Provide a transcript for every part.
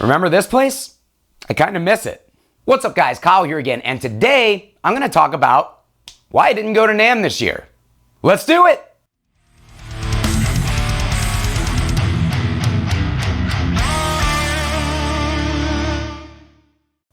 Remember this place? I kind of miss it. What's up guys, Kyle here again, and today I'm going to talk about why I didn't go to NAMM this year. Let's do it!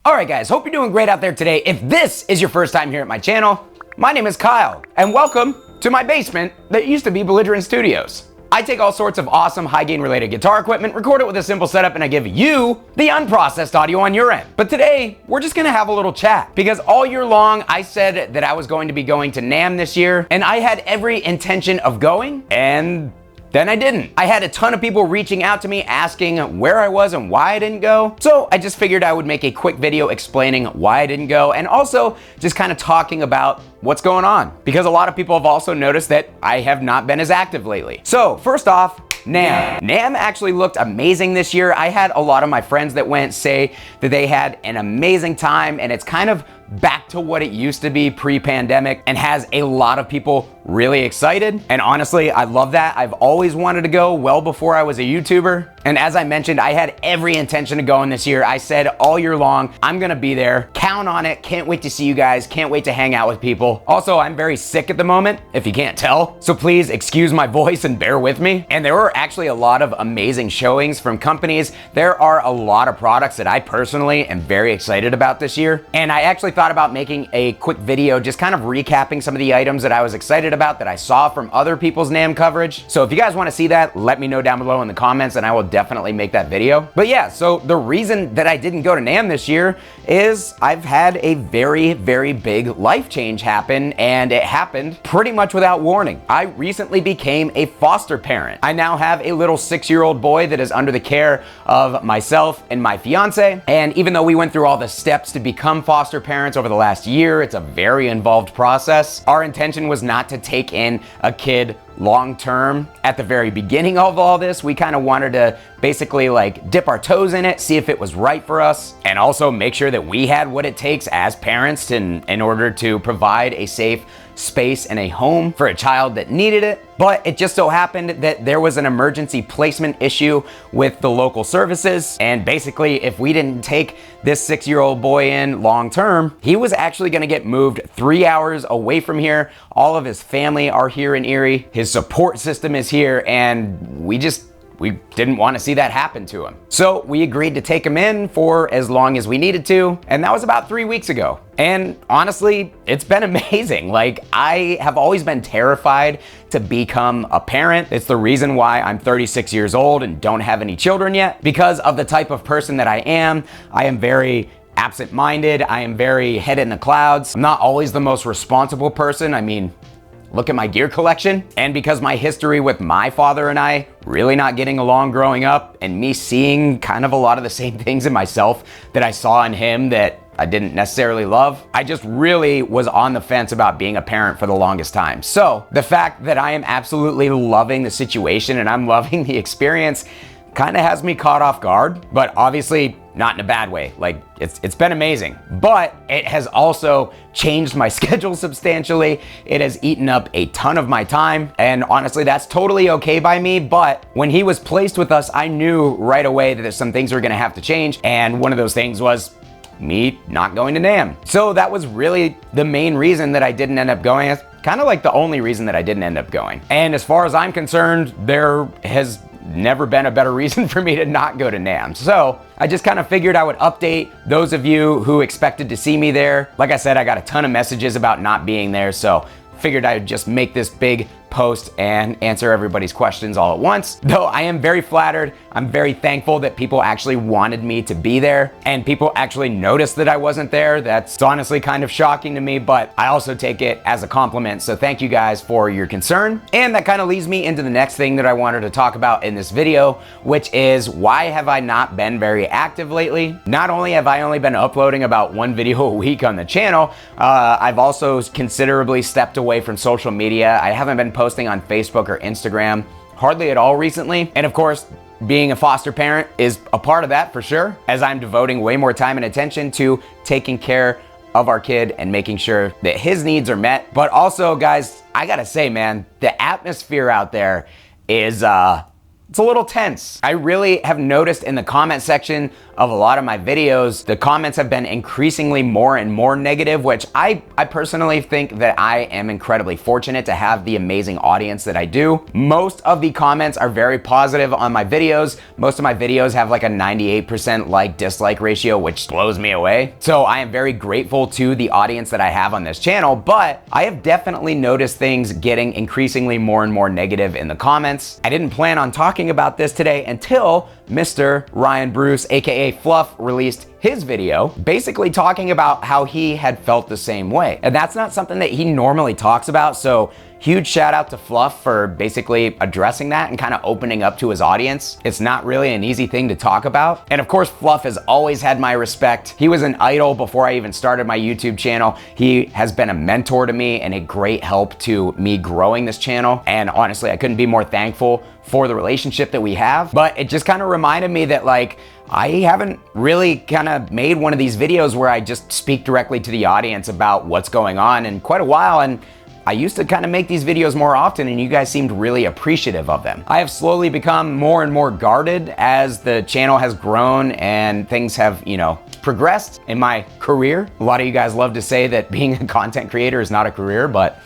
Alright guys, hope you're doing great out there today. If this is your first time here at my channel, my name is Kyle, and welcome to my basement that used to be Belligerent Studios. I take all sorts of awesome high-gain related guitar equipment, record it with a simple setup, and I give you the unprocessed audio on your end. But today, we're just gonna have a little chat, because all year long, I said that I was going to be going to NAMM this year, and I had every intention of going, and then I didn't. I had a ton of people reaching out to me asking where I was and why I didn't go. So I just figured I would make a quick video explaining why I didn't go and also just kind of talking about what's going on. Because a lot of people have also noticed that I have not been as active lately. So first off, NAMM. NAMM actually looked amazing this year. I had a lot of my friends that went say that they had an amazing time, and it's kind of back to what it used to be pre-pandemic and has a lot of people really excited. And honestly, I love that. I've always wanted to go well before I was a YouTuber. And as I mentioned, I had every intention of going this year. I said all year long, I'm gonna be there. Count on it. Can't wait to see you guys. Can't wait to hang out with people. Also, I'm very sick at the moment, if you can't tell. So please excuse my voice and bear with me. And there were actually a lot of amazing showings from companies. There are a lot of products that I personally am very excited about this year. And I actually thought about making a quick video just kind of recapping some of the items that I was excited about that I saw from other people's NAMM coverage. So if you guys want to see that, let me know down below in the comments and I will definitely make that video. But yeah, so the reason that I didn't go to NAMM this year is I've had a very, very big life change happen, and it happened pretty much without warning. I recently became a foster parent. I now have a little 6-year-old boy that is under the care of myself and my fiance. And even though we went through all the steps to become foster parents over the last year, it's a very involved process. Our intention was not to take in a kid long term. At the very beginning of all this, we kind of wanted to basically like dip our toes in it, see if it was right for us, and also make sure that we had what it takes as parents in order to provide a safe space and a home for a child that needed it. But it just so happened that there was an emergency placement issue with the local services, and basically if we didn't take this 6-year-old boy in long term, he was actually gonna get moved 3 hours away from here. All of his family are here in Erie, his support system is here, and we didn't want to see that happen to him. So we agreed to take him in for as long as we needed to, and that was about 3 weeks ago. And honestly, it's been amazing. Like, I have always been terrified to become a parent. It's the reason why I'm 36 years old and don't have any children yet, because of the type of person that I am. I am very absent-minded. I am very head in the clouds. I'm not always the most responsible person. I mean, look at my gear collection. And because my history with my father and I really not getting along growing up, and me seeing kind of a lot of the same things in myself that I saw in him that I didn't necessarily love, I just really was on the fence about being a parent for the longest time. So the fact that I am absolutely loving the situation and I'm loving the experience kind of has me caught off guard, but obviously not in a bad way. Like, it's been amazing, but it has also changed my schedule substantially. It has eaten up a ton of my time, and honestly, that's totally okay by me. But when he was placed with us, I knew right away that some things were gonna have to change, and one of those things was me not going to NAMM. So that was really the main reason that I didn't end up going. It's kind of like the only reason that I didn't end up going. And as far as I'm concerned, there has never been a better reason for me to not go to NAMM. So I just kind of figured I would update those of you who expected to see me there. Like I said, I got a ton of messages about not being there, so figured I would just make this big post and answer everybody's questions all at once. Though I am very flattered, I'm very thankful that people actually wanted me to be there and people actually noticed that I wasn't there. That's honestly kind of shocking to me, but I also take it as a compliment. So thank you guys for your concern. And that kind of leads me into the next thing that I wanted to talk about in this video, which is why have I not been very active lately? Not only have I only been uploading about 1 video a week on the channel, I've also considerably stepped away from social media. I haven't been posting on Facebook or Instagram hardly at all recently. And of course, being a foster parent is a part of that for sure, as I'm devoting way more time and attention to taking care of our kid and making sure that his needs are met. But also, guys, I gotta say, man, the atmosphere out there is it's a little tense. I really have noticed in the comment section of a lot of my videos, the comments have been increasingly more and more negative, which I personally think that I am incredibly fortunate to have the amazing audience that I do. Most of the comments are very positive on my videos. Most of my videos have like a 98% like-dislike ratio, which blows me away. So I am very grateful to the audience that I have on this channel, but I have definitely noticed things getting increasingly more and more negative in the comments. I didn't plan on talking about this today until Mr. Ryan Bruce, aka Fluff, released his video basically talking about how he had felt the same way. And that's not something that he normally talks about, so huge shout out to Fluff for basically addressing that and kind of opening up to his audience. It's not really an easy thing to talk about. And of course, Fluff has always had my respect. He was an idol before I even started my YouTube channel. He has been a mentor to me and a great help to me growing this channel. And honestly, I couldn't be more thankful for the relationship that we have. But it just kind of reminded me that like, I haven't really kind of made one of these videos where I just speak directly to the audience about what's going on in quite a while. And I used to kind of make these videos more often and you guys seemed really appreciative of them. I have slowly become more and more guarded as the channel has grown and things have, you know, progressed in my career. A lot of you guys love to say that being a content creator is not a career, but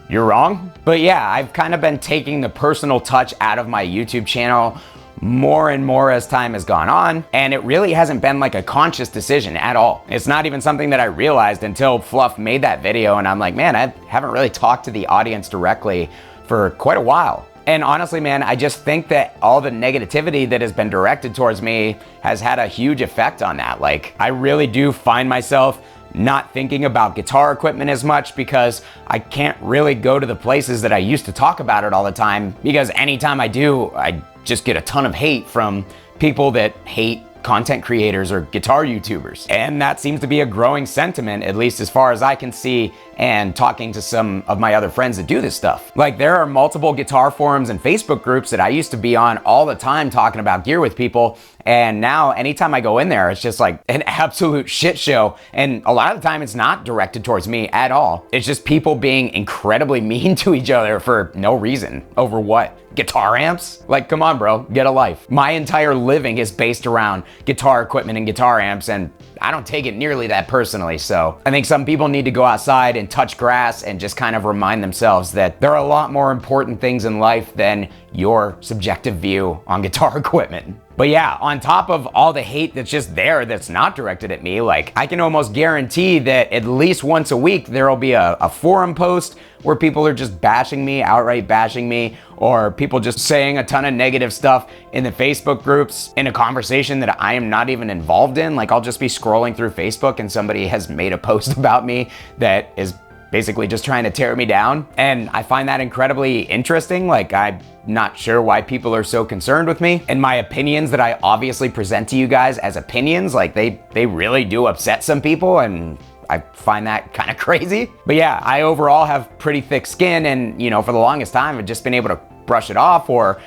you're wrong. But yeah, I've kind of been taking the personal touch out of my YouTube channel more and more as time has gone on, and it really hasn't been like a conscious decision at all. It's not even something that I realized until Fluff made that video, and I'm like, man, I haven't really talked to the audience directly for quite a while. And honestly, man, I just think that all the negativity that has been directed towards me has had a huge effect on that. Like, I really do find myself not thinking about guitar equipment as much because I can't really go to the places that I used to talk about it all the time, because anytime I do, I just get a ton of hate from people that hate content creators or guitar YouTubers. And that seems to be a growing sentiment, at least as far as I can see, and talking to some of my other friends that do this stuff. Like, there are multiple guitar forums and Facebook groups that I used to be on all the time talking about gear with people, and now anytime I go in there, it's just like an absolute shit show. And a lot of the time it's not directed towards me at all. It's just people being incredibly mean to each other for no reason. Over what? Guitar amps? Like, come on, bro, get a life. My entire living is based around guitar equipment and guitar amps, and I don't take it nearly that personally. So I think some people need to go outside and touch grass and just kind of remind themselves that there are a lot more important things in life than your subjective view on guitar equipment. But yeah, on top of all the hate that's just there that's not directed at me, like, I can almost guarantee that at least once a week there'll be a forum post where people are just bashing me, outright bashing me, or people just saying a ton of negative stuff in the Facebook groups in a conversation that I am not even involved in. Like, I'll just be scrolling through Facebook and somebody has made a post about me that is basically just trying to tear me down. And I find that incredibly interesting. Like, I'm not sure why people are so concerned with me. And my opinions that I obviously present to you guys as opinions, like they really do upset some people, and I find that kind of crazy. But yeah, I overall have pretty thick skin, and you know, for the longest time, I've just been able to brush it off, or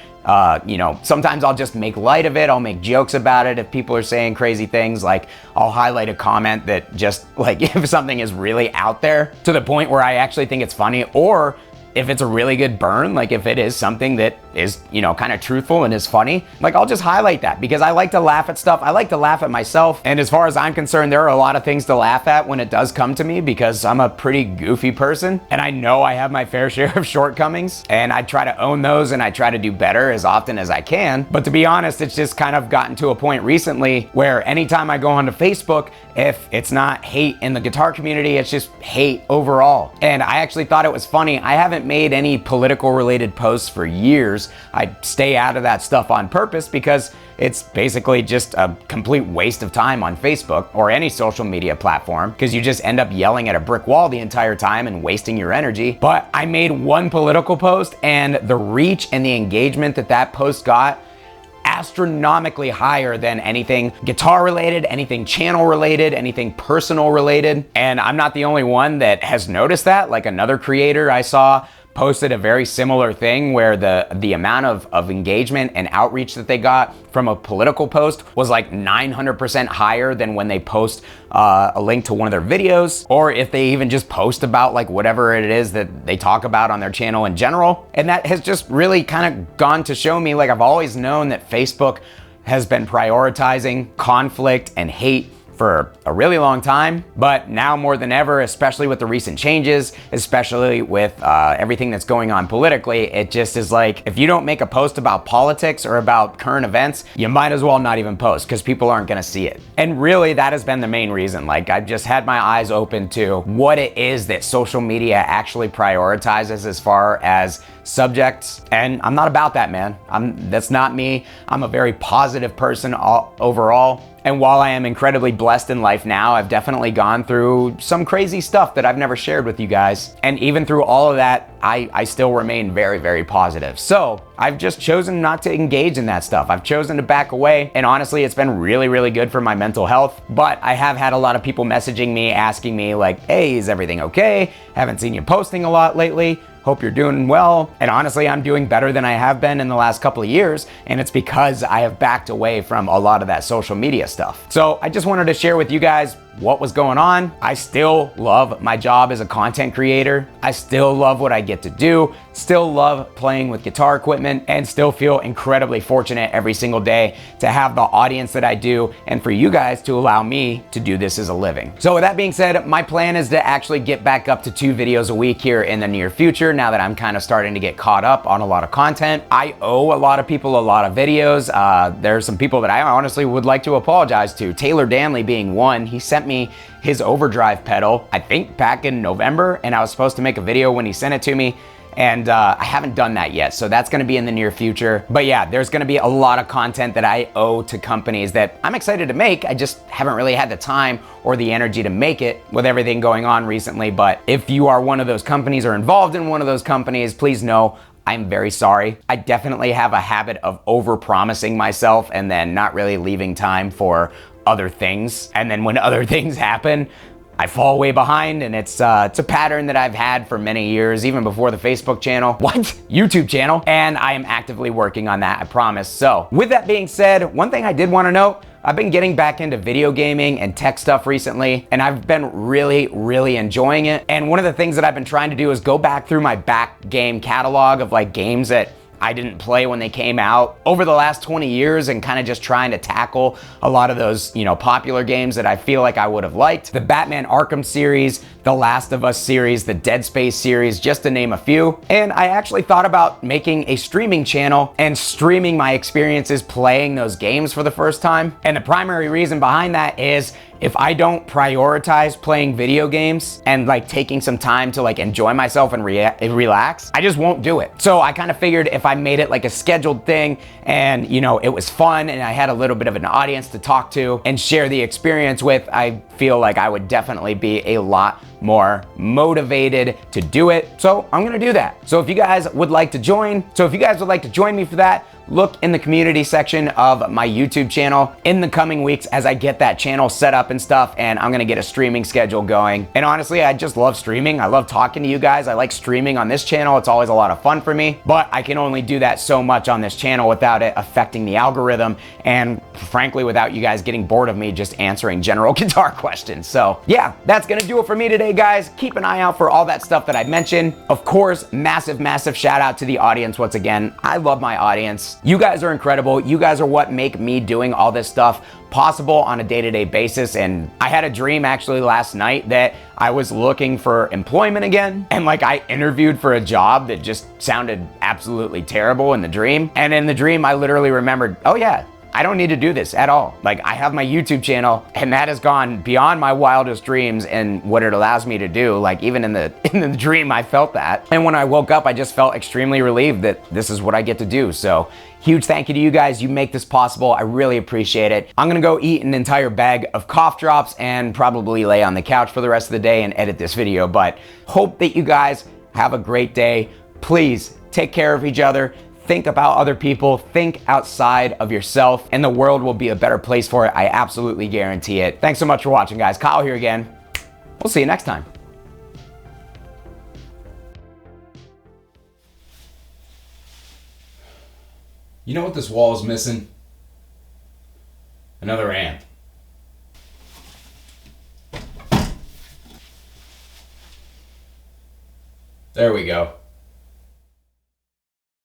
you know, sometimes I'll just make light of it. I'll make jokes about it if people are saying crazy things. Like, I'll highlight a comment that just, like, if something is really out there to the point where I actually think it's funny, or if it's a really good burn, like if it is something that is, you know, kind of truthful and is funny, like, I'll just highlight that because I like to laugh at stuff. I like to laugh at myself. And as far as I'm concerned, there are a lot of things to laugh at when it does come to me, because I'm a pretty goofy person and I know I have my fair share of shortcomings, and I try to own those and I try to do better as often as I can. But to be honest, it's just kind of gotten to a point recently where anytime I go onto Facebook, if it's not hate in the guitar community, it's just hate overall. And I actually thought it was funny. I haven't made any political related posts for years. I stay out of that stuff on purpose because it's basically just a complete waste of time on Facebook or any social media platform, because you just end up yelling at a brick wall the entire time and wasting your energy. But I made one political post, and the reach and the engagement that that post got, astronomically higher than anything guitar related, anything channel related, anything personal related. And I'm not the only one that has noticed that. Like, another creator I saw posted a very similar thing where the amount of engagement and outreach that they got from a political post was like 900% higher than when they post a link to one of their videos, or if they even just post about like whatever it is that they talk about on their channel in general. And that has just really kind of gone to show me, like, I've always known that Facebook has been prioritizing conflict and hate for a really long time, but now more than ever, especially with the recent changes, especially with everything that's going on politically, it just is like, if you don't make a post about politics or about current events, you might as well not even post, because people aren't gonna see it. And really, that has been the main reason. Like, I've just had my eyes open to what it is that social media actually prioritizes as far as subjects, and I'm not about that, man. That's not me. I'm a very positive person overall. And while I am incredibly blessed in life now, I've definitely gone through some crazy stuff that I've never shared with you guys. And even through all of that, I still remain very, very positive. So I've just chosen not to engage in that stuff. I've chosen to back away. And honestly, it's been really, really good for my mental health. But I have had a lot of people messaging me, asking me like, hey, is everything okay? Haven't seen you posting a lot lately. Hope you're doing well. And honestly, I'm doing better than I have been in the last couple of years. And it's because I have backed away from a lot of that social media stuff. So I just wanted to share with you guys what was going on. I still love my job as a content creator. I still love what I get to do, still love playing with guitar equipment, and still feel incredibly fortunate every single day to have the audience that I do, and for you guys to allow me to do this as a living. So with that being said, my plan is to actually get back up to 2 videos a week here in the near future, now that I'm kind of starting to get caught up on a lot of content. I owe a lot of people a lot of videos. There's some people that I honestly would like to apologize to. Taylor Danley being one. He sent me his overdrive pedal, I think back in November, and I was supposed to make a video when he sent it to me, and I haven't done that yet, so that's gonna be in the near future. But yeah, there's gonna be a lot of content that I owe to companies that I'm excited to make. I just haven't really had the time or the energy to make it with everything going on recently. But if you are one of those companies or involved in one of those companies, please know I'm very sorry. I definitely have a habit of over-promising myself and then not really leaving time for other things. And then when other things happen, I fall way behind, and it's a pattern that I've had for many years, even before the Facebook channel. What? YouTube channel. And I am actively working on that, I promise. So with that being said, one thing I did want to note, I've been getting back into video gaming and tech stuff recently, and I've been really, really enjoying it. And one of the things that I've been trying to do is go back through my back game catalog of like games that I didn't play when they came out over the last 20 years, and kind of just trying to tackle a lot of those, you know, popular games that I feel like I would have liked. The Batman Arkham series, the Last of Us series, the Dead Space series, just to name a few. And I actually thought about making a streaming channel and streaming my experiences playing those games for the first time. And the primary reason behind that is, if I don't prioritize playing video games and like taking some time to like enjoy myself and relax, I just won't do it. So I kind of figured if I made it like a scheduled thing, and you know, it was fun, and I had a little bit of an audience to talk to and share the experience with, I feel like I would definitely be a lot more motivated to do it. So I'm gonna do that. So if you guys would like to join me for that, look in the community section of my YouTube channel in the coming weeks as I get that channel set up and stuff, and I'm gonna get a streaming schedule going. And honestly, I just love streaming. I love talking to you guys. I like streaming on this channel. It's always a lot of fun for me, but I can only do that so much on this channel without it affecting the algorithm, and frankly, without you guys getting bored of me just answering general guitar questions. So yeah, that's gonna do it for me today, guys. Keep an eye out for all that stuff that I mentioned. Of course, massive, massive shout out to the audience once again. I love my audience. You guys are incredible. You guys are what make me doing all this stuff possible on a day-to-day basis. And I had a dream actually last night that I was looking for employment again, and like I interviewed for a job that just sounded absolutely terrible in the dream. And in the dream, I literally remembered, oh yeah, I don't need to do this at all. Like, I have my YouTube channel, and that has gone beyond my wildest dreams and what it allows me to do. Like, even in the dream, I felt that. And when I woke up, I just felt extremely relieved that this is what I get to do. So huge thank you to you guys. You make this possible. I really appreciate it. I'm gonna go eat an entire bag of cough drops and probably lay on the couch for the rest of the day and edit this video. But hope that you guys have a great day. Please take care of each other. Think about other people, think outside of yourself, and the world will be a better place for it. I absolutely guarantee it. Thanks so much for watching, guys. Kyle here again. We'll see you next time. You know what this wall is missing? Another amp. There we go.